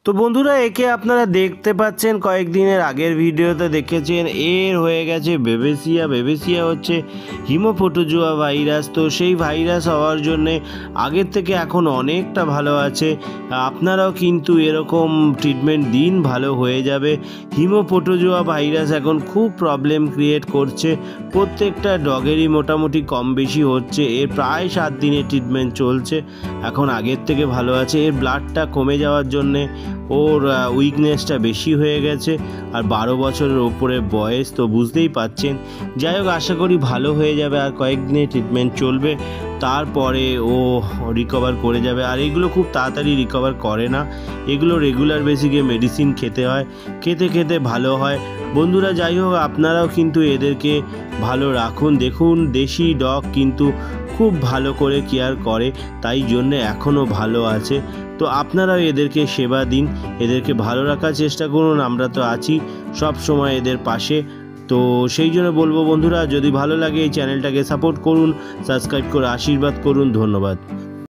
তো বন্ধুরা, একে আপনারা দেখতে পাচ্ছেন কয়েকদিনের আগের ভিডিওতে দেখেছেন এর হয়ে গেছে বেবেসিয়া। বেবেসিয়া হচ্ছে হিমোফোটোজোয়া ভাইরাস। তো সেই ভাইরাস হওয়ার জন্যে আগের থেকে এখন অনেকটা ভালো আছে। আপনারাও কিন্তু এরকম ট্রিটমেন্ট দিন, ভালো হয়ে যাবে। হিমোফোটোজোয়া ভাইরাস এখন খুব প্রবলেম ক্রিয়েট করছে, প্রত্যেকটা ডগেরই মোটামুটি কম বেশি হচ্ছে। এর প্রায় 7 দিনের ট্রিটমেন্ট চলছে, এখন আগের থেকে ভালো আছে। এর ব্লাডটা কমে যাওয়ার জন্যে ওর উইকনেসটা বেশি হয়ে গেছে, আর 12 বছরের ওপরে বয়স, তো বুঝতেই পাচ্ছেন। যাই হোক, আশা করি ভালো হয়ে যাবে, আর কয়েকদিনের ট্রিটমেন্ট চলবে, তারপরে ও রিকভার করে যাবে। আর এগুলো খুব তাড়াতাড়ি রিকভার করে না, এগুলো রেগুলার বেসিকে মেডিসিন খেতে হয়, খেতে খেতে ভালো হয়। বন্ধুরা, যাই হোক, আপনারাও কিন্তু এদেরকে ভালো রাখুন। দেখুন, দেশি ডগ কিন্তু খুব ভালো করে কেয়ার করে, তাই জন্যে এখনও ভালো আছে। তো আপনারাও এদেরকে সেবা দিন, এদেরকে ভালো রাখার চেষ্টা করুন। আমরা তো আছি সব সময় এদের পাশে। তো সেই জন্য বলবো বন্ধুরা, যদি ভালো লাগে এই চ্যানেলটাকে সাপোর্ট করুন, সাবস্ক্রাইব করে আশীর্বাদ করুন। ধন্যবাদ।